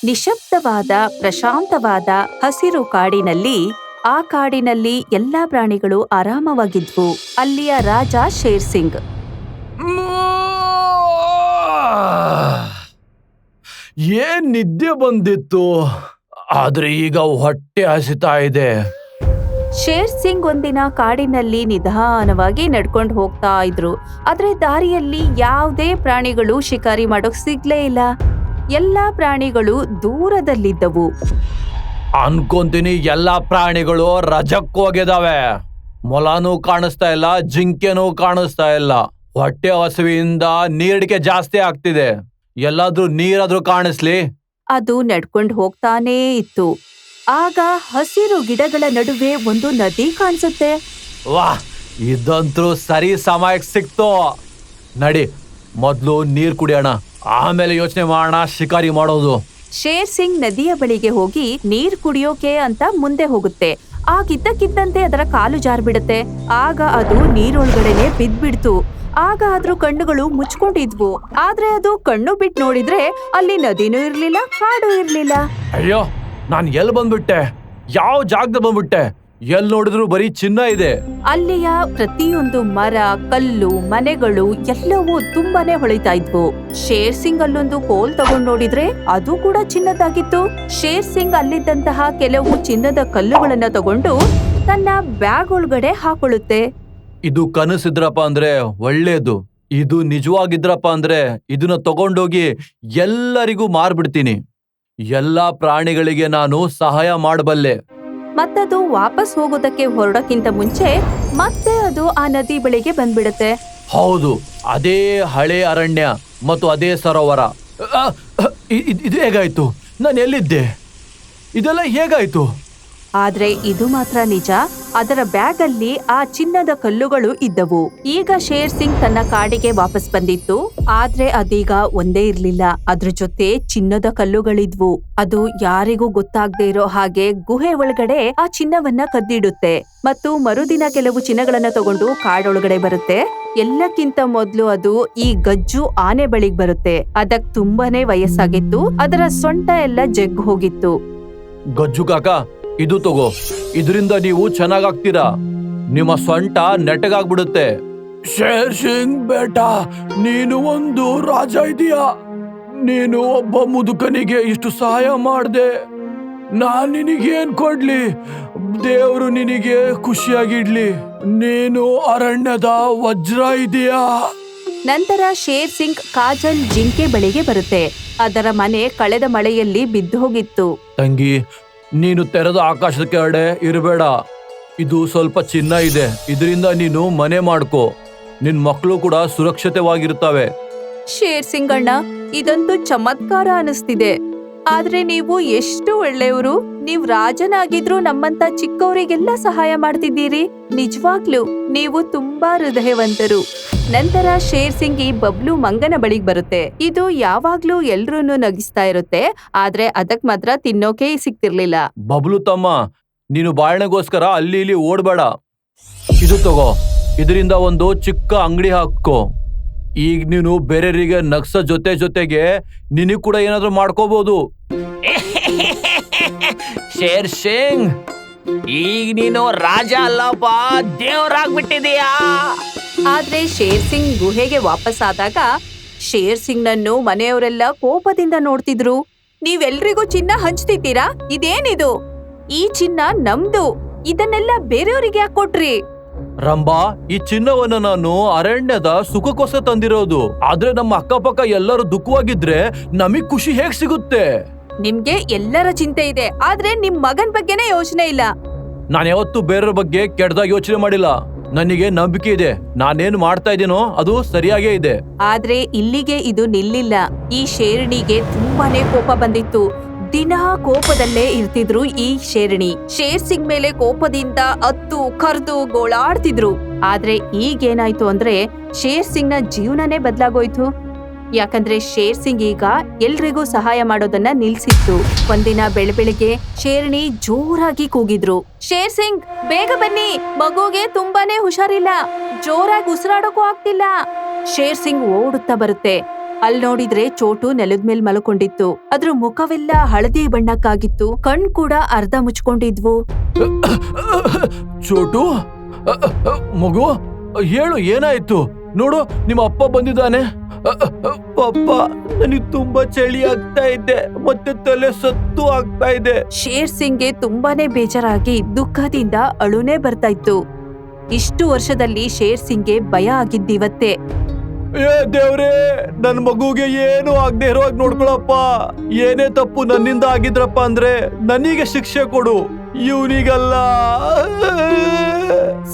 ನಿಶಬ್ದವಾದ ಪ್ರಶಾಂತವಾದ ಹಸಿರು ಕಾಡಿನಲ್ಲಿ ಆ ಕಾಡಿನಲ್ಲಿ ಎಲ್ಲಾ ಪ್ರಾಣಿಗಳು ಆರಾಮವಾಗಿದ್ವು. ಅಲ್ಲಿಯ ರಾಜ ಶೇರ್ ಸಿಂಗ್. ಏನ್ ನಿದ್ದೆ ಬಂದಿತ್ತು, ಆದ್ರೆ ಈಗ ಹೊಟ್ಟೆ ಹಸಿತಾ ಇದೆ. ಶೇರ್ ಸಿಂಗ್ ಒಂದಿನ ಕಾಡಿನಲ್ಲಿ ನಿಧಾನವಾಗಿ ನಡ್ಕೊಂಡು ಹೋಗ್ತಾ ಇದ್ರು. ಆದ್ರೆ ದಾರಿಯಲ್ಲಿ ಯಾವುದೇ ಪ್ರಾಣಿಗಳು ಶಿಕಾರಿ ಮಾಡೋಕ್ ಸಿಗ್ಲೇ ಇಲ್ಲ. ಎಲ್ಲಾ ಪ್ರಾಣಿಗಳು ದೂರದಲ್ಲಿದ್ದವು. ಅನ್ಕೊಂತೀನಿ ಎಲ್ಲಾ ಪ್ರಾಣಿಗಳು ರಜಕ್ ಹೋಗಿದಾವೆ. ಮೊಲನೂ ಕಾಣಿಸ್ತಾ ಇಲ್ಲ, ಜಿಂಕೆನೂ ಕಾಣಿಸ್ತಾ ಇಲ್ಲ. ಹೊಟ್ಟೆ ಹಸಿವಿಂದ ನೀರಿಡಿಕೆ ಜಾಸ್ತಿ ಆಗ್ತಿದೆ. ಎಲ್ಲಾದ್ರೂ ನೀರಾದ್ರೂ ಕಾಣಿಸ್ಲಿ. ಅದು ನಡ್ಕೊಂಡು ಹೋಗ್ತಾನೇ ಇತ್ತು. ಆಗ ಹಸಿರು ಗಿಡಗಳ ನಡುವೆ ಒಂದು ನದಿ ಕಾಣಿಸುತ್ತೆ. ವಾಹ್, ಇದಂತೂ ಸರಿ ಸಮಯಕ್ಕೆ ಸಿಕ್ತು. ನಡಿ, ಮೊದ್ಲು ನೀರ್ ಕುಡಿಯೋಣ, ಆಮೇಲೆ ಯೋಚನೆ ಮಾಡೋಣ ಶಿಕಾರಿ ಮಾಡೋದು. ಶೇರ್ ಸಿಂಗ್ ನದಿಯ ಬಳಿಗೆ ಹೋಗಿ ನೀರ್ ಕುಡಿಯೋಕೆ ಅಂತ ಮುಂದೆ ಹೋಗುತ್ತೆ. ಆಗಿದ್ದಕ್ಕಿದ್ದಂತೆ ಅದರ ಕಾಲು ಜಾರ್ಬಿಡುತ್ತೆ. ಆಗ ಅದು ನೀರೊಳಗಡೆನೆ ಬಿದ್ಬಿಡ್ತು. ಆಗ ಅದ್ರ ಕಣ್ಣುಗಳು ಮುಚ್ಕೊಂಡಿದ್ವು. ಆದ್ರೆ ಅದು ಕಣ್ಣು ಬಿಟ್ಟು ನೋಡಿದ್ರೆ ಅಲ್ಲಿ ನದಿನೂ ಇರ್ಲಿಲ್ಲ, ಕಾಡು ಇರ್ಲಿಲ್ಲ. ಅಯ್ಯೋ, ನಾನ್ ಎಲ್ ಬಂದ್ಬಿಟ್ಟೆ? ಯಾವ ಜಾಗದ ಬಂದ್ಬಿಟ್ಟೆ? ಎಲ್ ನೋಡಿದ್ರು ಬರೀ ಚಿನ್ನ ಇದೆ. ಅಲ್ಲಿಯ ಪ್ರತಿಯೊಂದು ಮರ, ಕಲ್ಲು, ಮನೆಗಳು ಎಲ್ಲವೂ ತುಂಬಾನೇ ಹೊಳಿತಾ ಇದ್ವು. ಶೇರ್ ಸಿಂಗ್ ಅಲ್ಲೊಂದು ಕೋಲ್ ತಗೊಂಡ್ ನೋಡಿದ್ರೆ ಅದು ಕೂಡ ಚಿನ್ನದಾಗಿತ್ತು. ಶೇರ್ ಸಿಂಗ್ ಅಲ್ಲಿದ್ದಂತಹ ಕೆಲವು ಚಿನ್ನದ ಕಲ್ಲುಗಳನ್ನ ತಗೊಂಡು ತನ್ನ ಬ್ಯಾಗ್ ಒಳಗಡೆ ಹಾಕೊಳ್ಳುತ್ತೆ. ಇದು ಕನಸಿದ್ರಪ್ಪ ಅಂದ್ರೆ ಒಳ್ಳೇದು. ಇದು ನಿಜವಾಗಿದ್ರಪ್ಪ ಅಂದ್ರೆ ಇದನ್ನ ತಗೊಂಡೋಗಿ ಎಲ್ಲರಿಗೂ ಮಾರ್ಬಿಡ್ತೀನಿ. ಎಲ್ಲಾ ಪ್ರಾಣಿಗಳಿಗೆ ನಾನು ಸಹಾಯ ಮಾಡಬಲ್ಲೆ. ಮತ್ತದು ವಾಪಸ್ ಹೋಗೋದಕ್ಕೆ ಹೊರಡಕ್ಕಿಂತ ಮುಂಚೆ ಮತ್ತೆ ಅದು ಆ ನದಿ ಬಳಿಗೆ ಬಂದ್ಬಿಡುತ್ತೆ. ಹೌದು, ಅದೇ ಹಳೆ ಅರಣ್ಯ ಮತ್ತು ಅದೇ ಸರೋವರ. ಇದು ಹೇಗಾಯ್ತು? ನಾನು ಎಲ್ಲಿದ್ದೆ? ಇದೆಲ್ಲ ಹೇಗಾಯ್ತು? ಆದ್ರೆ ಇದು ಮಾತ್ರ ನಿಜ, ಅದರ ಬ್ಯಾಗ್ ಅಲ್ಲಿ ಆ ಚಿನ್ನದ ಕಲ್ಲುಗಳು ಇದ್ದವು. ಈಗ ಶೇರ್ ಸಿಂಗ್ ತನ್ನ ಕಾಡಿಗೆ ವಾಪಸ್ ಬಂದಿತ್ತು. ಆದ್ರೆ ಅದೀಗ ಒಂದೇ ಇರ್ಲಿಲ್ಲ, ಅದ್ರ ಜೊತೆ ಚಿನ್ನದ ಕಲ್ಲುಗಳಿದ್ವು. ಅದು ಯಾರಿಗೂ ಗೊತ್ತಾಗದೆ ಇರೋ ಹಾಗೆ ಗುಹೆ ಒಳಗಡೆ ಆ ಚಿನ್ನವನ್ನ ಕದ್ದಿಡುತ್ತೆ. ಮತ್ತು ಮರುದಿನ ಕೆಲವು ಚಿನ್ನಗಳನ್ನ ತಗೊಂಡು ಕಾಡೊಳಗಡೆ ಬರುತ್ತೆ. ಎಲ್ಲಕ್ಕಿಂತ ಮೊದ್ಲು ಅದು ಈ ಗಜ್ಜು ಆನೆ ಬಳಿಗ್ ಬರುತ್ತೆ. ಅದಕ್ ತುಂಬಾನೇ ವಯಸ್ಸಾಗಿತ್ತು. ಅದರ ಸೊಂಟ ಎಲ್ಲ ಜಗ್ಗ್ ಹೋಗಿತ್ತು. ಗಜ್ಜು ಕಾಕ, ಇದು ತಗೋ. ಇದರಿಂದ ನೀವು ಚೆನ್ನಾಗಾಗ್ತೀರಾ. ನಿಮ್ಮ ಸೊಂಟ ನೆಟ್ಟಗಾಗ್ಬಿಡುತ್ತೆ. ಶೇರ್ ಸಿಂಗ್ ಬೇಟಾ, ನೀನು ಒಂದು ರಾಜ ಇದೀಯಾ. ನೀನು ಒಬ್ಬ ಮುದುಕನಿಗೆ ಇಷ್ಟು ಸಹಾಯ ಮಾಡ್ದೆ. ನಾನ್ ನಿನಗೇನ್ ಕೊಡ್ಲಿ? ದೇವ್ರು ನಿನಗೆ ಖುಷಿಯಾಗಿಡ್ಲಿ. ನೀನು ಅರಣ್ಯದ ವಜ್ರ ಇದೀಯಾ. ನಂತರ ಶೇರ್ ಸಿಂಗ್ ಕಾಜಲ್ ಜಿಂಕೆ ಬಳಿಗೆ ಬರುತ್ತೆ. ಅದರ ಮನೆ ಕಳೆದ ಮಳೆಯಲ್ಲಿ ಬಿದ್ದು ಹೋಗಿತ್ತು. ತಂಗಿ, ನೀನು ತೆರೆದ ಆಕಾಶದ ಕೆಳಗಡೆ ಇರಬೇಡ. ಇದು ಸ್ವಲ್ಪ ಚಿನ್ನ ಇದೆ, ಇದರಿಂದ ನೀನು ಮನೆ ಮಾಡ್ಕೋ. ನಿನ್ ಮಕ್ಕಳು ಕೂಡ ಸುರಕ್ಷಿತವಾಗಿರ್ತವೆ. ಶೇರ್ ಸಿಂಗ್ ಅಣ್ಣ, ಇದಂತೂ ಚಮತ್ಕಾರ ಅನಿಸ್ತಿದೆ. ಆದ್ರೆ ನೀವು ಎಷ್ಟು ಒಳ್ಳೆಯವರು. ನೀವ್ ರಾಜನಾಗಿದ್ರು ನಮ್ಮಂತ ಚಿಕ್ಕವರಿಗೆಲ್ಲ ಸಹಾಯ ಮಾಡ್ತಿದ್ದೀರಿ. ನಿಜವಾಗ್ಲೂ ನೀವು ತುಂಬಾ ಹೃದಯವಂತರು. ನಂತರ ಶೇರ್ ಸಿಂಗ್ ಈ ಬಬ್ಲು ಮಂಗನ ಬಳಿಗ್ ಬರುತ್ತೆ. ಇದು ಯಾವಾಗ್ಲೂ ಎಲ್ರೂನು ನಗಿಸ್ತಾ ಇರುತ್ತೆ. ಆದ್ರೆ ಅದಕ್ ಮಾತ್ರ ತಿನ್ನೋಕೆ ಸಿಕ್ತಿರ್ಲಿಲ್ಲ. ಬಬ್ಲು ತಮ್ಮ, ನೀನು ಬಾಳ್ನೆಗೋಸ್ಕರ ಅಲ್ಲಿ ಇಲ್ಲಿ ಓಡ್ಬೇಡ. ಇದು ತಗೋ, ಇದರಿಂದ ಒಂದು ಚಿಕ್ಕ ಅಂಗಡಿ ಹಾಕೋ. ಈಗ ನೀನು ಬೇರೆಯವರಿಗೆ ನಗ್ಸೋ ಜೊತೆಗೆ ನಿನಗ್ ಕೂಡ ಏನಾದ್ರೂ ಮಾಡ್ಕೋಬಹುದು. ಶೇರ್ ಸಿಂಗ್, ಈಗ ನೀನು ರಾಜ ಅಲ್ಲಪ್ಪ, ದೇವರಾಗ್ಬಿಟ್ಟಿದೀಯಾ. ಆದ್ರೆ ಶೇರ್ ಸಿಂಗ್ ಗುಹೆಗೆ ವಾಪಸ್ ಆದಾಗ ಶೇರ್ ಸಿಂಗ್ ನನ್ನು ಮನೆಯವರೆಲ್ಲ ಕೋಪದಿಂದ ನೋಡ್ತಿದ್ರು. ನೀವೆಲ್ರಿಗೂ ಚಿನ್ನ ಹಂಚ್ತಿದ್ದೀರಾ? ಇದೇನಿದು? ಈ ಚಿನ್ನ ನಮ್ದು. ಇದನ್ನೆಲ್ಲ ಬೇರೆಯವರಿಗೆ ಯಾಕೆ ಕೊಟ್ರಿ? ರಂಬಾ, ಈ ಚಿನ್ನವನ್ನ ನಾನು ಅರಣ್ಯದ ಸುಖಕ್ಕೋಸ್ಕರ ತಂದಿರೋದು. ಆದ್ರೆ ನಮ್ಮ ಅಕ್ಕಪಕ್ಕ ಎಲ್ಲರೂ ದುಃಖವಾಗಿದ್ರೆ ನಮಗ್ ಖುಷಿ ಹೇಗ್ ಸಿಗುತ್ತೆ? ನಿಮ್ಗೆ ಎಲ್ಲರ ಚಿಂತೆ ಇದೆ, ಆದ್ರೆ ನಿಮ್ ಮಗನ್ ಬಗ್ಗೆನೇ ಯೋಚನೆ ಇಲ್ಲ. ನಾನು ಯಾವತ್ತೂ ಬೇರೆಯವ್ರ ಬಗ್ಗೆ ಕೆಟ್ಟದಾಗಿ ಯೋಚನೆ ಮಾಡಿಲ್ಲ. ನನಗೆ ನಂಬಿಕೆ ಇದೆ, ನಾನೇನು ಮಾಡ್ತಾ ಇದ್ದೀನೋ ಅದು ಸರಿಯಾಗೇ ಇದೆ. ಆದ್ರೆ ಇಲ್ಲಿಗೆ ಇದು ನಿಲ್ಲಿಲ್ಲ. ಈ ಶೇರಣಿಗೆ ತುಂಬಾನೇ ಕೋಪ ಬಂದಿತ್ತು. ದಿನಾ ಕೋಪದಲ್ಲೇ ಇರ್ತಿದ್ರು ಈ ಶೇರಣಿ. ಶೇರ್ ಸಿಂಗ್ ಮೇಲೆ ಕೋಪದಿಂದ ಅತ್ತು ಕರ್ದು ಗೋಳಾಡ್ತಿದ್ರು. ಆದ್ರೆ ಈಗೇನಾಯ್ತು ಅಂದ್ರೆ ಶೇರ್ ಸಿಂಗ್ ನ ಜೀವನನೇ ಬದಲಾಗೋಯ್ತು. ಯಾಕಂದ್ರೆ ಶೇರ್ ಸಿಂಗ್ ಈಗ ಎಲ್ರಿಗೂ ಸಹಾಯ ಮಾಡೋದನ್ನ ನಿಲ್ಸಿತ್ತು. ಒಂದಿನ ಬೆಳಬೆಳಿಗ್ಗೆ ಶೇರಣಿ ಜೋರಾಗಿ ಕೂಗಿದ್ರು, ಶೇರ್ ಸಿಂಗ್ ಬೇಗ ಬನ್ನಿ, ಮಗುಗೆ ತುಂಬಾನೇ ಹುಷಾರಿಲ್ಲ, ಜೋರಾಗಿ ಉಸಿರಾಡೋಕೂ ಆಗ್ತಿಲ್ಲ. ಶೇರ್ ಸಿಂಗ್ ಓಡುತ್ತಾ ಬರುತ್ತೆ. ಅಲ್ ನೋಡಿದ್ರೆ ಚೋಟು ನೆಲದ ಮೇಲ್ ಮಲ್ಕೊಂಡಿತ್ತು. ಅದ್ರ ಮುಖವೆಲ್ಲ ಹಳದಿ ಬಣ್ಣಕ್ಕಾಗಿತ್ತು, ಕಣ್ ಕೂಡ ಅರ್ಧ ಮುಚ್ಕೊಂಡಿದ್ವು. ಚೋಟು, ಮಗು, ಹೇಳು, ಏನಾಯ್ತು? ನೋಡು, ನಿಮ್ಮ ಅಪ್ಪ ಬಂದಿದ್ದಾನೆ. ಪಪ್ಪ, ನನಗೆ ತುಂಬಾ ಚಳಿ ಆಗ್ತಾ ಇದೆ, ಮತ್ತೆ ತಲೆ ಸತ್ತು ಆಗ್ತಾ ಇದೆ. ಶೇರ್ ಸಿಂಗ್ಗೆ ತುಂಬಾನೇ ಬೇಜಾರಾಗಿ ದುಃಖದಿಂದ ಅಳುನೇ ಬರ್ತಾ ಇತ್ತು. ಇಷ್ಟು ವರ್ಷದಲ್ಲಿ ಶೇರ್ ಸಿಂಗ್ಗೆ ಭಯ ಆಗಿದ್ದಿವತ್ತೆ. ಏ ದೇವ್ರೇ, ನನ್ ಮಗುಗೆ ಏನು ಆಗದೆ ಇರೋವಾಗ ನೋಡ್ಕೊಳಪ್ಪ. ಏನೇ ತಪ್ಪು ನನ್ನಿಂದ ಆಗಿದ್ರಪ್ಪ ಅಂದ್ರೆ ನನಗೆ ಶಿಕ್ಷೆ ಕೊಡು, ಇವನಿಗಲ್ಲ.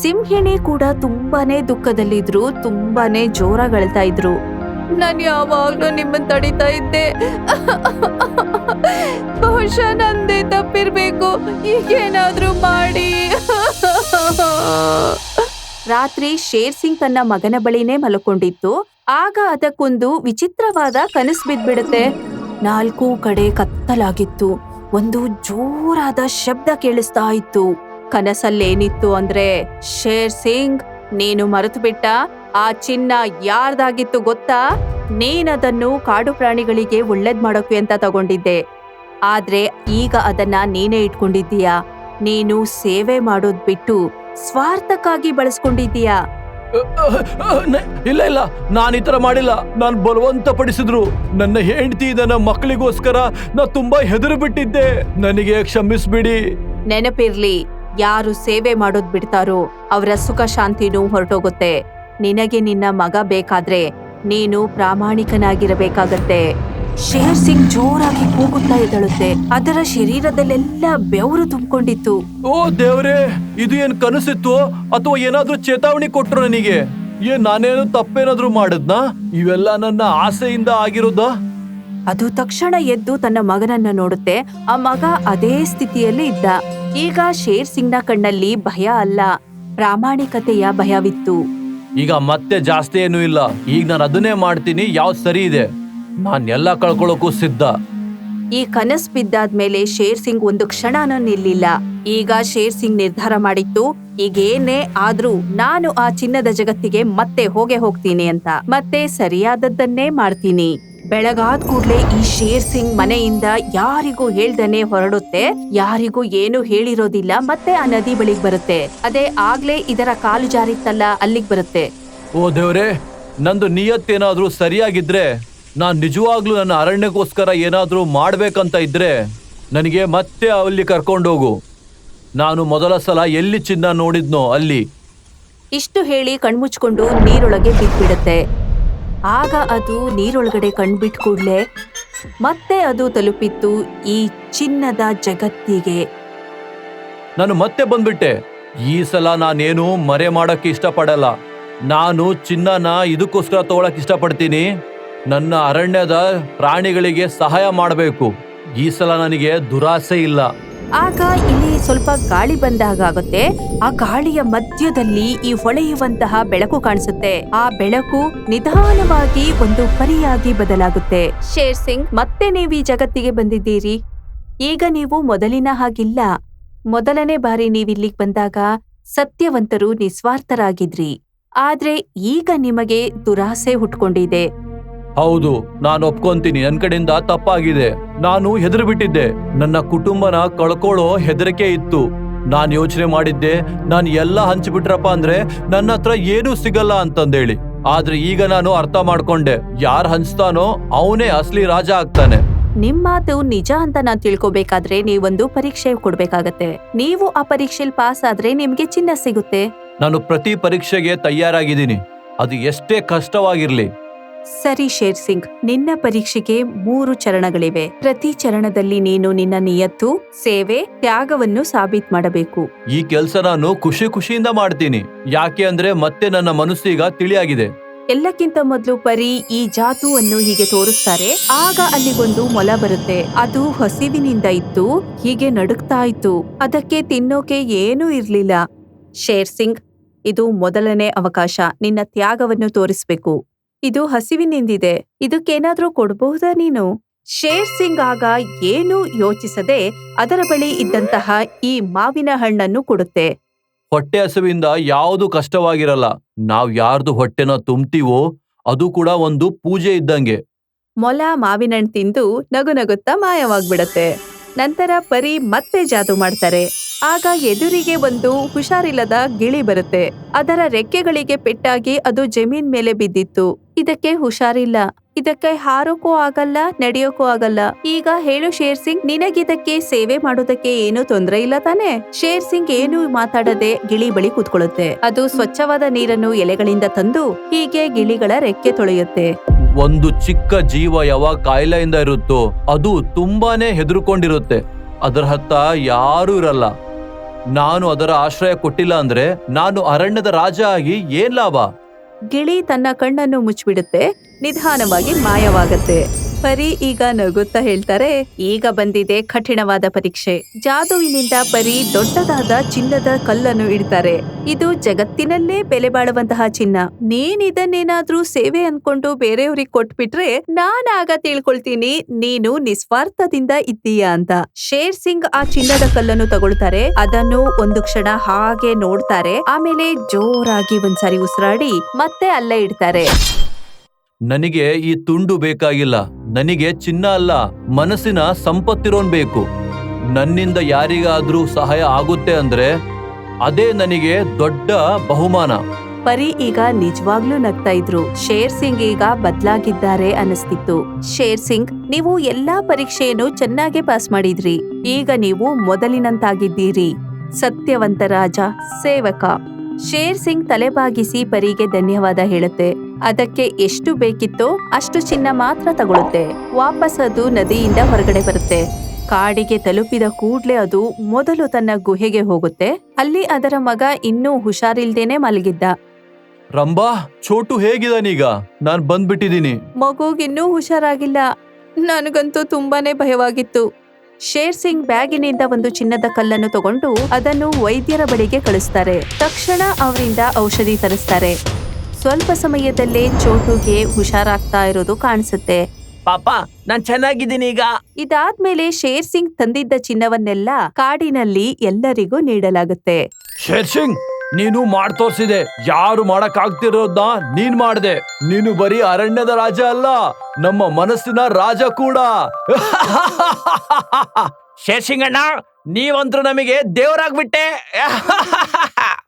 ಸಿಂಹಿಣಿ ಕೂಡ ತುಂಬಾನೇ ದುಃಖದಲ್ಲಿದ್ರು, ತುಂಬಾನೇ ಜೋರಾಗಿ ಅಳ್ತಾ ಇದ್ರು. ನಾನ್ ಯಾವಾಗ್ಲೂ ನಿಮ್ಮನ್ ತಡಿತಾ ಇದ್ದೆ, ಬಹುಶಃ ನಂದೇ ತಪ್ಪಿರ್ಬೇಕು, ಈಗೇನಾದ್ರೂ ಮಾಡಿ. ರಾತ್ರಿ ಶೇರ್ ಸಿಂಗ್ ತನ್ನ ಮಗನ ಬಳಿನೇ ಮಲ್ಕೊಂಡಿತ್ತು. ಆಗ ಅದಕ್ಕೊಂದು ವಿಚಿತ್ರವಾದ ಕನಸು ಬಿದ್ಬಿಡುತ್ತೆ. 4 ಕಡೆ ಕತ್ತಲಾಗಿತ್ತು. ಒಂದು ಜೋರಾದ ಶಬ್ದ ಕೇಳಿಸ್ತಾ ಇತ್ತು. ಕನಸಲ್ಲೇನಿತ್ತು ಅಂದ್ರೆ, ಶೇರ್ ಸಿಂಗ್, ನೀನು ಮರೆತು ಬಿಟ್ಟ, ಆ ಚಿನ್ನ ಯಾರ್ದಾಗಿತ್ತು ಗೊತ್ತಾ? ನೀನದನ್ನು ಕಾಡು ಪ್ರಾಣಿಗಳಿಗೆ ಒಳ್ಳೇದ್ ಮಾಡೋಕೆ ಅಂತ ತಗೊಂಡಿದ್ದೆ, ಆದ್ರೆ ಈಗ ಅದನ್ನ ನೀನೇ ಇಟ್ಕೊಂಡಿದ್ದೀಯಾ. ನೀನು ಸೇವೆ ಮಾಡೋದ್ ಬಿಟ್ಟು ಸ್ವಾರ್ಥಕ್ಕಾಗಿ ಬಳಸ್ಕೊಂಡಿದ್ದೀಯಾ. ಇಲ್ಲ ಇಲ್ಲ, ನಾನು ಈ ತರ ಮಾಡಿಲ್ಲ. ನಾನು ಬಲವಂತ ಪಡಿಸಿದ್ರು. ನನ್ನ ಹೆಂಡತಿ, ನನ್ನ ಮಕ್ಕಳಿಗೋಸ್ಕರ ನಾ ತುಂಬಾ ಹೆದರು ಬಿಟ್ಟಿದ್ದೆ. ನನಗೆ ಕ್ಷಮಿಸ್ಬಿಡಿ. ನೆನಪಿರ್ಲಿ, ಯಾರು ಸೇವೆ ಮಾಡೋದ್ ಬಿಡ್ತಾರೋ ಅವರ ಸುಖ ಶಾಂತಿನೂ ಹೊರಟೋಗುತ್ತೆ. ನಿನಗೆ ನಿನ್ನ ಮಗ ಬೇಕಾದ್ರೆ ನೀನು ಪ್ರಾಮಾಣಿಕನಾಗಿರಬೇಕಾಗತ್ತೆ. ಶೇರ್ ಸಿಂಗ್ ಜೋರಾಗಿ ಕೂಗುತ್ತಾ ಎದ್ದೇಳುತ್ತೆ. ಅದರ ಶರೀರದಲ್ಲೆಲ್ಲ ಬೆವರು ತುಂಬಿಕೊಂಡಿತ್ತು. ಓ ದೇವ್ರೇ, ಇದು ಏನ್ ಕನಸಿತ್ತು ಅಥವಾ ಏನಾದ್ರೂ ಚೇತಾವಣಿ ಕೊಟ್ರು ನನಗೆ? ನಾನೇನು ತಪ್ಪೇನಾದ್ರೂ ಮಾಡಿದ್ನಾ? ಇವೆಲ್ಲ ನನ್ನ ಆಸೆಯಿಂದ ಆಗಿರೋದಾ? ಅದು ತಕ್ಷಣ ಎದ್ದು ತನ್ನ ಮಗನನ್ನ ನೋಡುತ್ತೆ. ಆ ಮಗ ಅದೇ ಸ್ಥಿತಿಯಲ್ಲಿ ಇದ್ದ. ಈಗ ಶೇರ್ ಸಿಂಗ್ನ ಕಣ್ಣಲ್ಲಿ ಭಯ ಅಲ್ಲ, ಪ್ರಾಮಾಣಿಕತೆಯ ಭಯವಿತ್ತು. ಈಗ ಮತ್ತೆ ಜಾಸ್ತಿ ಏನೂ ಇಲ್ಲ. ಈಗ ನಾನು ಅದನ್ನೇ ಮಾಡ್ತೀನಿ, ಯಾವ್ದು ಸರಿ ಇದೆ. ನಾನೆಲ್ಲ ಕಳ್ಕೊಳ್ಳೋಕು ಸಿದ್ಧ. ಈ ಕನಸ್ ಬಿದ್ದಾದ್ಮೇಲೆ ಶೇರ್ ಸಿಂಗ್ ಒಂದು ಕ್ಷಣನೂ ನಿಲ್ಲಿಲ್ಲ. ಈಗ ಶೇರ್ ಸಿಂಗ್ ನಿರ್ಧಾರ ಮಾಡಿತ್ತು, ಈಗೇನೇ ಆದ್ರೂ ನಾನು ಆ ಚಿನ್ನದ ಜಗತ್ತಿಗೆ ಮತ್ತೆ ಹೋಗ್ತೀನಿ ಅಂತ. ಮತ್ತೆ ಸರಿಯಾದದ್ದನ್ನೇ ಮಾಡ್ತೀನಿ. ಬೆಳಗಾದ ಕೂಡ್ಲೆ ಈ ಶೇರ್ ಸಿಂಗ್ ಮನೆಯಿಂದ ಯಾರಿಗೂ ಹೇಳ್ದನೆ ಹೊರಡುತ್ತೆ. ಯಾರಿಗೂ ಏನು ಹೇಳಿರೋದಿಲ್ಲ. ಮತ್ತೆ ಆ ನದಿ ಬಳಿಗ್ ಬರುತ್ತೆ. ಅದೇ ಆಗ್ಲೇ ಇದರ ಕಾಲು ಜಾರಿತ್ತಲ್ಲ, ಅಲ್ಲಿಗ್ ಬರುತ್ತೆ. ಓ ದೇವ್ರೇ, ನಂದು ನಿಯತ್ತೇನಾದ್ರೂ ಸರಿಯಾಗಿದ್ರೆ, ನಾನ್ ನಿಜವಾಗ್ಲೂ ನನ್ನ ಅರಣ್ಯಕ್ಕೋಸ್ಕರ ಏನಾದ್ರೂ ಮಾಡ್ಬೇಕಂತ ಇದ್ರೆ ನನಗೆ ಮತ್ತೆ ಅಲ್ಲಿ ಕರ್ಕೊಂಡೋಗು. ನಾನು ಮೊದಲ ಸಲ ಎಲ್ಲಿ ಚಿನ್ನ ನೋಡಿದ್ನೋ ಅಲ್ಲಿ. ಇಷ್ಟು ಹೇಳಿ ಕಣ್ಮುಚ್ಕೊಂಡು ನೀರೊಳಗೆ ಬಿದ್ಬಿಡುತ್ತೆ. ಆಗ ಅದು ನೀರೊಳಗಡೆ ಕಣ್ಬಿಟ್ ಕೂಡ್ಲೆ ಮತ್ತೆ ಅದು ತಲುಪಿತ್ತು ಈ ಚಿನ್ನದ ಜಗತ್ತಿಗೆ. ನಾನು ಮತ್ತೆ ಬಂದ್ಬಿಟ್ಟೆ. ಈ ಸಲ ನಾನೇನು ಮರೆ ಮಾಡಕ್ಕೆ ಇಷ್ಟಪಡಲ್ಲ. ನಾನು ಚಿನ್ನನ ಇದಕ್ಕೋಸ್ಕರ ತಗೊಳಕ್ ಇಷ್ಟಪಡ್ತೀನಿ, ನನ್ನ ಅರಣ್ಯದ ಪ್ರಾಣಿಗಳಿಗೆ ಸಹಾಯ ಮಾಡಬೇಕು. ಈ ಸಲ ನನಗೆ ದುರಾಸೆ ಇಲ್ಲ. ಆಗ ಇಲ್ಲಿ ಸ್ವಲ್ಪ ಗಾಳಿ ಬಂದಾಗುತ್ತೆ. ಆ ಗಾಳಿಯ ಮಧ್ಯದಲ್ಲಿ ಈ ಹೊಳೆಯುವಂತಹ ಬೆಳಕು ಕಾಣಿಸುತ್ತೆ. ಆ ಬೆಳಕು ನಿಧಾನವಾಗಿ ಒಂದು ಪರಿಯಾಗಿ ಬದಲಾಗುತ್ತೆ. ಶೇರ್ ಸಿಂಗ್, ಮತ್ತೆ ನೀವು ಈ ಜಗತ್ತಿಗೆ ಬಂದಿದ್ದೀರಿ. ಈಗ ನೀವು ಮೊದಲಿನ ಹಾಗಿಲ್ಲ. ಮೊದಲನೇ ಬಾರಿ ನೀವಿಲ್ಲಿಗೆ ಬಂದಾಗ ಸತ್ಯವಂತರು, ನಿಸ್ವಾರ್ಥರಾಗಿದ್ರಿ. ಆದ್ರೆ ಈಗ ನಿಮಗೆ ದುರಾಸೆ ಹುಟ್ಕೊಂಡಿದೆ. ಹೌದು, ನಾನು ಒಪ್ಕೊಂತೀನಿ, ನನ್ ಕಡೆಯಿಂದ ತಪ್ಪಾಗಿದೆ. ನಾನು ಹೆದರು ಬಿಟ್ಟಿದ್ದೆ. ನನ್ನ ಕುಟುಂಬನ ಕಳ್ಕೊಳ್ಳೋ ಹೆದರಿಕೆ ಇತ್ತು. ನಾನ್ ಯೋಚನೆ ಮಾಡಿದ್ದೆ, ನಾನು ಎಲ್ಲ ಹಂಚಿಬಿಟ್ರಪ್ಪ ಅಂದ್ರೆ ನನ್ನ ಹತ್ರ ಏನೂ ಸಿಗಲ್ಲ ಅಂತಂದೇಳಿ. ಆದ್ರೆ ಈಗ ನಾನು ಅರ್ಥ ಮಾಡ್ಕೊಂಡೆ, ಯಾರ್ ಹಂಚ್ತಾನೋ ಅವನೇ ಅಸಲಿ ರಾಜ ಆಗ್ತಾನೆ. ನಿಮ್ ಮಾತು ನಿಜ ಅಂತ ನಾನ್ ತಿಳ್ಕೊಬೇಕಾದ್ರೆ ನೀವೊಂದು ಪರೀಕ್ಷೆ ಕೊಡ್ಬೇಕಾಗತ್ತೆ. ನೀವು ಆ ಪರೀಕ್ಷೆಯಲ್ಲಿ ಪಾಸ್ ಆದ್ರೆ ನಿಮ್ಗೆ ಚಿನ್ನ ಸಿಗುತ್ತೆ. ನಾನು ಪ್ರತಿ ಪರೀಕ್ಷೆಗೆ ತಯಾರಾಗಿದ್ದೀನಿ, ಅದು ಎಷ್ಟೇ ಕಷ್ಟವಾಗಿರ್ಲಿ. ಸರಿ ಶೇರ್ ಸಿಂಗ್, ನಿನ್ನ ಪರೀಕ್ಷೆಗೆ 3 ಚರಣಗಳಿವೆ. ಪ್ರತಿ ಚರಣದಲ್ಲಿ ನೀನು ನಿನ್ನ ನಿಯತ್ತು, ಸೇವೆ, ತ್ಯಾಗವನ್ನು ಸಾಬೀತ್ ಮಾಡಬೇಕು. ಈ ಕೆಲ್ಸ ನಾನು ಖುಷಿಯಿಂದ ಮಾಡ್ತೀನಿ. ಯಾಕೆ ಅಂದ್ರೆ ಮತ್ತೆ ನನ್ನ ಮನಸ್ಸೀಗ ತಿಳಿಯಾಗಿದೆ. ಎಲ್ಲಕ್ಕಿಂತ ಮೊದಲು ಪರಿ ಈ ಜಾತುವನ್ನು ಹೀಗೆ ತೋರಿಸ್ತಾರೆ. ಆಗ ಅಲ್ಲಿಗೊಂದು ಮೊಲ ಬರುತ್ತೆ. ಅದು ಹಸಿವಿನಿಂದ ಇತ್ತು, ಹೀಗೆ ನಡುಗ್ತಾ ಇತ್ತು. ಅದಕ್ಕೆ ತಿನ್ನೋಕೆ ಏನೂ ಇರ್ಲಿಲ್ಲ. ಶೇರ್ ಸಿಂಗ್, ಇದು ಮೊದಲನೇ ಅವಕಾಶ. ನಿನ್ನ ತ್ಯಾಗವನ್ನು ತೋರಿಸ್ಬೇಕು. ಇದು ಹಸಿವಿನಿಂದಿದೆ, ಇದಕ್ಕೇನಾದ್ರೂ ಕೊಡಬಹುದಾ ನೀನು? ಶೇರ್ ಸಿಂಗ್ ಆಗ ಏನೂ ಯೋಚಿಸದೆ ಅದರ ಬಳಿ ಇದ್ದಂತಹ ಈ ಮಾವಿನ ಹಣ್ಣನ್ನು ಕೊಡುತ್ತೆ. ಹೊಟ್ಟೆ ಹಸಿವಿಂದ ಯಾವುದು ಕಷ್ಟವಾಗಿರಲ್ಲ. ನಾವ್ ಯಾರ್ದು ಹೊಟ್ಟೆನ ತುಂಬ್ತೀವೋ ಅದು ಕೂಡ ಒಂದು ಪೂಜೆ ಇದ್ದಂಗೆ. ಮೊಲ ಮಾವಿನಣ್ಣು ತಿಂದು ನಗು ನಗುತ್ತಾ ಮಾಯವಾಗ್ಬಿಡತ್ತೆ. ನಂತರ ಪರಿ ಮತ್ತೆ ಜಾದೂ ಮಾಡ್ತಾರೆ. ಆಗ ಎದುರಿಗೆ ಒಂದು ಹುಷಾರಿಲ್ಲದ ಗಿಳಿ ಬರುತ್ತೆ. ಅದರ ರೆಕ್ಕೆಗಳಿಗೆ ಪೆಟ್ಟಾಗಿ ಅದು ಜಮೀನ್ ಮೇಲೆ ಬಿದ್ದಿತ್ತು. ಇದಕ್ಕೆ ಹುಷಾರಿಲ್ಲ, ಇದಕ್ಕೆ ಹಾರೋಕೂ ಆಗಲ್ಲ, ನಡೆಯೋಕೂ ಆಗಲ್ಲ. ಈಗ ಹೇಳು ಶೇರ್ ಸಿಂಗ್, ನಿನಗಿದಕ್ಕೆ ಸೇವೆ ಮಾಡೋದಕ್ಕೆ ಏನು ತೊಂದ್ರೆ ಇಲ್ಲ ತಾನೆ? ಶೇರ್ ಸಿಂಗ್ ಏನು ಮಾತಾಡದೆ ಗಿಳಿ ಬಳಿ ಕೂತ್ಕೊಳ್ಳುತ್ತೆ. ಅದು ಸ್ವಚ್ಛವಾದ ನೀರನ್ನು ಎಲೆಗಳಿಂದ ತಂದು ಹೀಗೆ ಗಿಳಿಗಳ ರೆಕ್ಕೆ ತೊಳೆಯುತ್ತೆ. ಒಂದು ಚಿಕ್ಕ ಜೀವ ಯಾವಾಗ ಕಾಯಿಲೆಯಿಂದ ಇರುತ್ತೋ ಅದು ತುಂಬಾನೇ ಹೆದರ್ಕೊಂಡಿರುತ್ತೆ. ಅದರ ಹತ್ತ ಯಾರೂ ಇರಲ್ಲ. ನಾನು ಅದರ ಆಶ್ರಯ ಕೊಟ್ಟಿಲ್ಲ ಅಂದ್ರೆ ನಾನು ಅರಣ್ಯದ ರಾಜ ಆಗಿ ಏನ್ ಲಾಭ? ಗಿಳಿ ತನ್ನ ಕಣ್ಣನ್ನು ಮುಚ್ಚಿಬಿಡುತ್ತೆ, ನಿಧಾನವಾಗಿ ಮಾಯವಾಗತ್ತೆ. ಪರಿ ಈಗ ನಗುತ್ತಾ ಹೇಳ್ತಾರೆ, ಈಗ ಬಂದಿದೆ ಕಠಿಣವಾದ ಪರೀಕ್ಷೆ. ಜಾದುವಿನಿಂದ ಪರಿ ದೊಡ್ಡದಾದ ಚಿನ್ನದ ಕಲ್ಲನ್ನು ಇಡ್ತಾರೆ. ಇದು ಜಗತ್ತಿನಲ್ಲೇ ಬೆಲೆ ಬಾಳುವಂತಹ ಚಿನ್ನ. ನೀನ್ ಇದನ್ನೇನಾದ್ರೂ ಸೇವೆ ಅನ್ಕೊಂಡು ಬೇರೆಯವ್ರಿಗೆ ಕೊಟ್ಬಿಟ್ರೆ ನಾನಾಗ ತಿಳ್ಕೊಳ್ತೀನಿ ನೀನು ನಿಸ್ವಾರ್ಥದಿಂದ ಇದ್ದೀಯಾ ಅಂತ. ಶೇರ್ ಸಿಂಗ್ ಆ ಚಿನ್ನದ ಕಲ್ಲನ್ನು ತಗೊಳ್ತಾರೆ. ಅದನ್ನು ಒಂದು ಕ್ಷಣ ಹಾಗೆ ನೋಡ್ತಾರೆ. ಆಮೇಲೆ ಜೋರಾಗಿ ಒಂದ್ಸಾರಿ ಉಸಿರಾಡಿ ಮತ್ತೆ ಅಲ್ಲೇ ಇಡ್ತಾರೆ. ನನಗೆ ಈ ತುಂಡು ಬೇಕಾಗಿಲ್ಲ. ನನಗೆ ಚಿನ್ನ ಅಲ್ಲ, ಮನಸ್ಸಿನ ಸಂಪತ್ತಿರೋನ್ ಬೇಕು. ನನ್ನಿಂದ ಯಾರಿಗಾದ್ರೂ ಸಹಾಯ ಆಗುತ್ತೆ ಅಂದ್ರೆ ಅದೇ ನನಗೆ ದೊಡ್ಡ ಬಹುಮಾನ. ಪರಿ ಈಗ ನಿಜವಾಗ್ಲೂ ನಗ್ತಾ ಇದ್ರು. ಶೇರ್ ಸಿಂಗ್ ಈಗ ಬದ್ಲಾಗಿದ್ದಾರೆ ಅನಿಸ್ತಿತ್ತು. ಶೇರ್ ಸಿಂಗ್, ನೀವು ಎಲ್ಲಾ ಪರೀಕ್ಷೆಯನ್ನು ಚೆನ್ನಾಗಿ ಪಾಸ್ ಮಾಡಿದ್ರಿ. ಈಗ ನೀವು ಮೊದಲಿನಂತಾಗಿದ್ದೀರಿ. ಸತ್ಯವಂತ ರಾಜ, ಸೇವಕ. ಶೇರ್ ಸಿಂಗ್ ತಲೆಬಾಗಿಸಿ ಪರಿಗೆ ಧನ್ಯವಾದ ಹೇಳುತ್ತೆ. ಅದಕ್ಕೆ ಎಷ್ಟು ಬೇಕಿತ್ತೋ ಅಷ್ಟು ಚಿನ್ನ ಮಾತ್ರ ತಗೊಳುತ್ತೆ. ವಾಪಸ್ ಅದು ನದಿಯಿಂದ ಹೊರಗಡೆ ಬರುತ್ತೆ. ಕಾಡಿಗೆ ತಲುಪಿದ ಕೂಡ್ಲೆ ಅದು ಮೊದಲು ತನ್ನ ಗುಹೆಗೆ ಹೋಗುತ್ತೆ. ಅಲ್ಲಿ ಅದರ ಮಗ ಇನ್ನೂ ಹುಷಾರಿಲ್ದೇನೆ ಮಲಗಿದ್ದ. ರಂಬಾ, ಚೋಟು ಹೇಗಿದಾನೀಗ? ನಾನ್ ಬಂದ್ಬಿಟ್ಟಿದೀನಿ. ಮಗುಗಿನ್ನೂ ಹುಷಾರಾಗಿಲ್ಲ. ನನಗಂತೂ ತುಂಬಾನೇ ಭಯವಾಗಿತ್ತು. ಶೇರ್ ಸಿಂಗ್ ಬ್ಯಾಗಿನಿಂದ ಒಂದು ಚಿನ್ನದ ಕಲ್ಲನ್ನು ತಗೊಂಡು ಅದನ್ನು ವೈದ್ಯರ ಬಳಿಗೆ ಕಳಿಸ್ತಾರೆ. ತಕ್ಷಣ ಅವರಿಂದ ಔಷಧಿ ತರಿಸ್ತಾರೆ. ಸ್ವಲ್ಪ ಸಮಯದಲ್ಲೇ ಚೋಟುಗೆ ಹುಷಾರಾಗ್ತಾ ಇರೋದು ಕಾಣಿಸುತ್ತೆ. ಪಾಪ, ನಾನ್ ಚೆನ್ನಾಗಿದ್ದೀನಿ ಈಗ. ಇದಾದ್ಮೇಲೆ ಶೇರ್ ಸಿಂಗ್ ತಂದಿದ್ದ ಚಿನ್ನವನ್ನೆಲ್ಲ ಕಾಡಿನಲ್ಲಿ ಎಲ್ಲರಿಗೂ ನೀಡಲಾಗುತ್ತೆ. ಶೇರ್ ಸಿಂಗ್, ನೀನು ತೋರ್ಸಿದೆ. ಯಾರು ಮಾಡಕ್ ಆಗ್ತಿರೋದ್ನ ನೀನ್ ಮಾಡ್ದೆ. ನೀನು ಬರೀ ಅರಣ್ಯದ ರಾಜ ಅಲ್ಲ, ನಮ್ಮ ಮನಸ್ಸಿನ ರಾಜ ಕೂಡ. ಶೇರ್ ಸಿಂಗ್ ಅಣ್ಣ, ನೀವಂತೂ ನಮಗೆ ದೇವರಾಗ್ಬಿಟ್ಟೆ.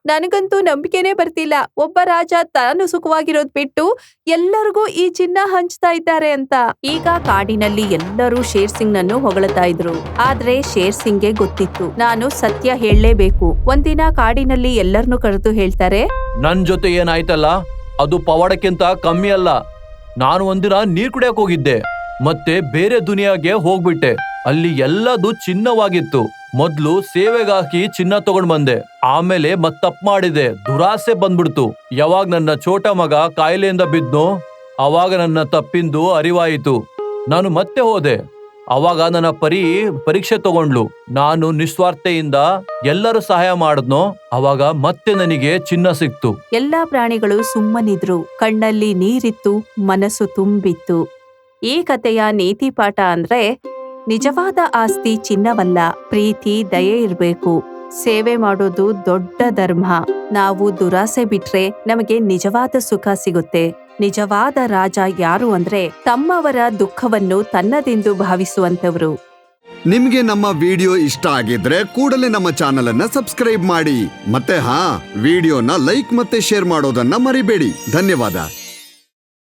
ನನಗಂತೂ ನಂಬಿಕೆನೇ ಬರ್ತಿಲ್ಲ. ಒಬ್ಬ ರಾಜ ತಾನು ಸುಖವಾಗಿರೋದ್ ಬಿಟ್ಟು ಎಲ್ಲರಿಗೂ ಈ ಚಿನ್ನ ಹಂಚ್ತಾ ಇದ್ದಾರೆ ಅಂತ. ಈಗ ಕಾಡಿನಲ್ಲಿ ಎಲ್ಲರೂ ಶೇರ್ ಸಿಂಗ್ ನನ್ನು ಹೊಗಳ್ತಾ ಇದ್ರು. ಆದ್ರೆ ಶೇರ್ ಸಿಂಗ್ಗೆ ಗೊತ್ತಿತ್ತು, ನಾನು ಸತ್ಯ ಹೇಳಲೇಬೇಕು. ಒಂದಿನ ಕಾಡಿನಲ್ಲಿ ಎಲ್ಲರನ್ನೂ ಕರೆದು ಹೇಳ್ತಾರೆ, ನನ್ ಜೊತೆ ಏನಾಯ್ತಲ್ಲ ಅದು ಪವಾಡಕ್ಕಿಂತ ಕಮ್ಮಿ ಅಲ್ಲ. ನಾನು ಒಂದಿನ ನೀರ್ ಕುಡಿಯಕ್ ಹೋಗಿದ್ದೆ, ಮತ್ತೆ ಬೇರೆ ದುನಿಯಾಗೆ ಹೋಗ್ಬಿಟ್ಟೆ. ಅಲ್ಲಿ ಎಲ್ಲದು ಚಿನ್ನವಾಗಿತ್ತು. ಮೊದ್ಲು ಸೇವೆಗಾಕಿ ಚಿನ್ನ ತಗೊಂಡ್ ಬಂದೆ, ಆಮೇಲೆ ತಪ್ಪು ಮಾಡಿದೆ. ದುರಾಸೆ ಬಂದ್ಬಿಡ್ತು. ಯಾವಾಗ ನನ್ನ ಚೋಟ ಮಗ ಕಾಯಿಲೆಯಿಂದ ಬಿದ್ನೋ ಅವಾಗ ನನ್ನ ತಪ್ಪಿಂದು ಅರಿವಾಯಿತು. ನಾನು ಮತ್ತೆ ಹೋದೆ. ಅವಾಗ ನನ್ನ ಪರೀಕ್ಷೆ ತಗೊಂಡ್ಲು. ನಾನು ನಿಸ್ವಾರ್ಥೆಯಿಂದ ಎಲ್ಲರೂ ಸಹಾಯ ಮಾಡಿದ್ನೋ ಅವಾಗ ಮತ್ತೆ ನನಗೆ ಚಿನ್ನ ಸಿಕ್ತು. ಎಲ್ಲಾ ಪ್ರಾಣಿಗಳು ಸುಮ್ಮನಿದ್ರು. ಕಣ್ಣಲ್ಲಿ ನೀರಿತ್ತು, ಮನಸ್ಸು ತುಂಬಿತ್ತು. ಈ ಕಥೆಯ ನೀತಿ ಪಾಠ ಅಂದ್ರೆ, ನಿಜವಾದ ಆಸ್ತಿ ಚಿನ್ನವಲ್ಲ, ಪ್ರೀತಿ, ದಯೆ ಇರ್ಬೇಕು. ಸೇವೆ ಮಾಡೋದು ದೊಡ್ಡ ಧರ್ಮ. ನಾವು ದುರಾಸೆ ಬಿಟ್ರೆ ನಮಗೆ ನಿಜವಾದ ಸುಖ ಸಿಗುತ್ತೆ. ನಿಜವಾದ ರಾಜ ಯಾರು ಅಂದ್ರೆ ತಮ್ಮವರ ದುಃಖವನ್ನು ತನ್ನದೆಂದು ಭಾವಿಸುವಂತವರು. ನಿಮ್ಗೆ ನಮ್ಮ ವಿಡಿಯೋ ಇಷ್ಟ ಆಗಿದ್ರೆ ಕೂಡಲೇ ನಮ್ಮ ಚಾನೆಲ್ ಅನ್ನ ಸಬ್ಸ್ಕ್ರೈಬ್ ಮಾಡಿ. ಮತ್ತೆ ವಿಡಿಯೋನ ಲೈಕ್ ಮತ್ತೆ ಶೇರ್ ಮಾಡೋದನ್ನ ಮರಿಬೇಡಿ. ಧನ್ಯವಾದ.